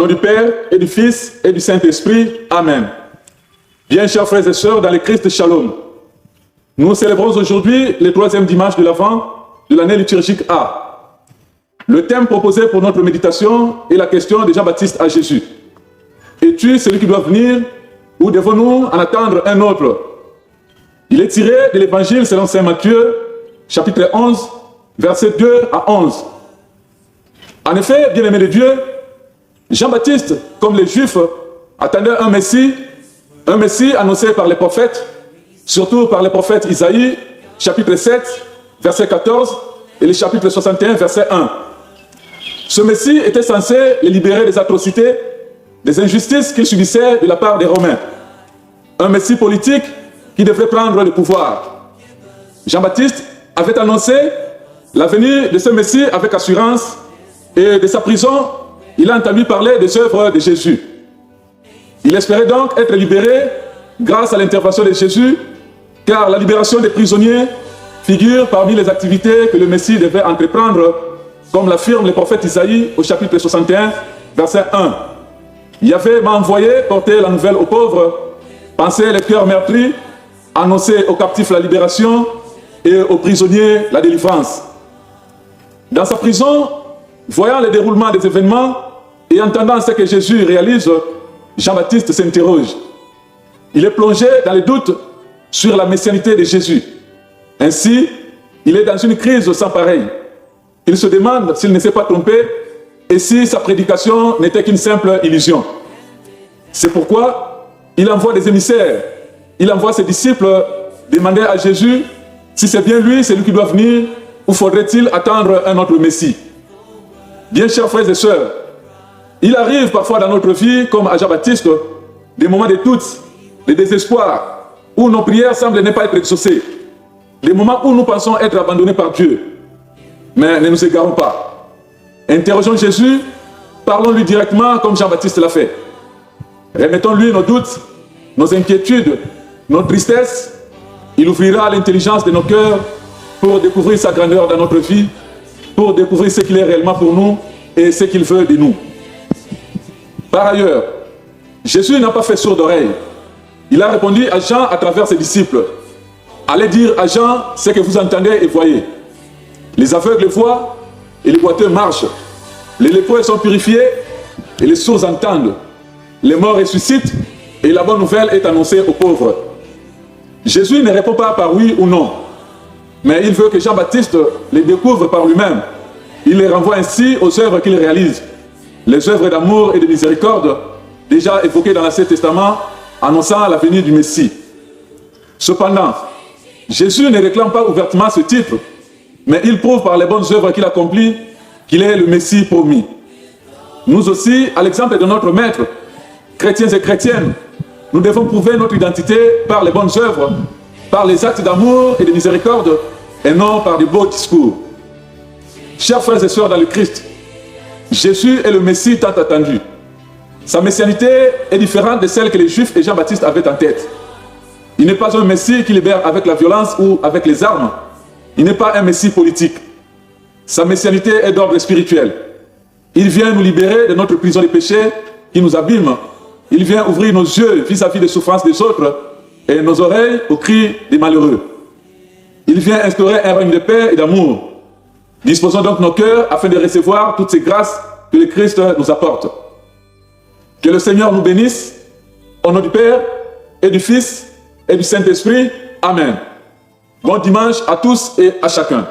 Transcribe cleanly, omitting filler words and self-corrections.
nom du Père et du Fils et du Saint-Esprit. Amen. Bien, chers frères et sœurs, dans le Christ Shalom, nous célébrons aujourd'hui le 3e dimanche de l'Avent de l'année liturgique A. Le thème proposé pour notre méditation est la question de Jean-Baptiste à Jésus. Es-tu celui qui doit venir ou devons-nous en attendre un autre? Il est tiré de l'Évangile selon saint Matthieu, chapitre 11, versets 2 à 11. En effet, bien-aimés de Dieu, Jean-Baptiste, comme les Juifs, attendait un Messie annoncé par les prophètes, surtout par le prophète Isaïe, chapitre 7, verset 14, et le chapitre 61, verset 1. Ce Messie était censé les libérer des atrocités, des injustices qu'ils subissaient de la part des Romains. Un Messie politique qui devrait prendre le pouvoir. Jean-Baptiste avait annoncé la venue de ce Messie avec assurance, et de sa prison, il a entendu parler des œuvres de Jésus. Il espérait donc être libéré grâce à l'intervention de Jésus, car la libération des prisonniers figure parmi les activités que le Messie devait entreprendre, comme l'affirme le prophète Isaïe au chapitre 61, verset 1. Yahvé m'a envoyé porter la nouvelle aux pauvres, panser les cœurs meurtris, annoncer aux captifs la libération et aux prisonniers la délivrance. Dans sa prison, voyant le déroulement des événements et entendant ce que Jésus réalise, Jean-Baptiste s'interroge. Il est plongé dans le doute sur la messianité de Jésus. Ainsi, il est dans une crise sans pareille. Il se demande s'il ne s'est pas trompé et si sa prédication n'était qu'une simple illusion. C'est pourquoi il envoie des émissaires. Il envoie ses disciples demander à Jésus si c'est bien lui, c'est lui qui doit venir, ou faudrait-il attendre un autre Messie. Bien, chers frères et sœurs, il arrive parfois dans notre vie, comme à Jean-Baptiste, des moments de doute, de désespoir, où nos prières semblent ne pas être exaucées, des moments où nous pensons être abandonnés par Dieu. Mais ne nous égarons pas. Interrogeons Jésus, parlons-lui directement comme Jean-Baptiste l'a fait. Remettons-lui nos doutes, nos inquiétudes, nos tristesses. Il ouvrira l'intelligence de nos cœurs pour découvrir sa grandeur dans notre vie, pour découvrir ce qu'il est réellement pour nous et ce qu'il veut de nous. Par ailleurs, Jésus n'a pas fait sourd d'oreille. Il a répondu à Jean à travers ses disciples. Allez dire à Jean ce que vous entendez et voyez. Les aveugles voient et les boiteux marchent. Les lépreux sont purifiés et les sourds entendent. Les morts ressuscitent et la bonne nouvelle est annoncée aux pauvres. Jésus ne répond pas par oui ou non, mais il veut que Jean-Baptiste les découvre par lui-même. Il les renvoie ainsi aux œuvres qu'il réalise. Les œuvres d'amour et de miséricorde, déjà évoquées dans l'Ancien Testament, annonçant la venue du Messie. Cependant, Jésus ne réclame pas ouvertement ce titre, mais il prouve par les bonnes œuvres qu'il accomplit qu'il est le Messie promis. Nous aussi, à l'exemple de notre Maître, chrétiens et chrétiennes, nous devons prouver notre identité par les bonnes œuvres, par les actes d'amour et de miséricorde, et non par de beaux discours. Chers frères et sœurs dans le Christ, Jésus est le Messie tant attendu. Sa messianité est différente de celle que les Juifs et Jean-Baptiste avaient en tête. Il n'est pas un Messie qui libère avec la violence ou avec les armes. Il n'est pas un Messie politique. Sa messianité est d'ordre spirituel. Il vient nous libérer de notre prison de péché qui nous abîme. Il vient ouvrir nos yeux vis-à-vis des souffrances des autres et nos oreilles aux cris des malheureux. Il vient instaurer un règne de paix et d'amour. Disposons donc nos cœurs afin de recevoir toutes ces grâces que le Christ nous apporte. Que le Seigneur nous bénisse, au nom du Père et du Fils et du Saint-Esprit. Amen. Bon dimanche à tous et à chacun.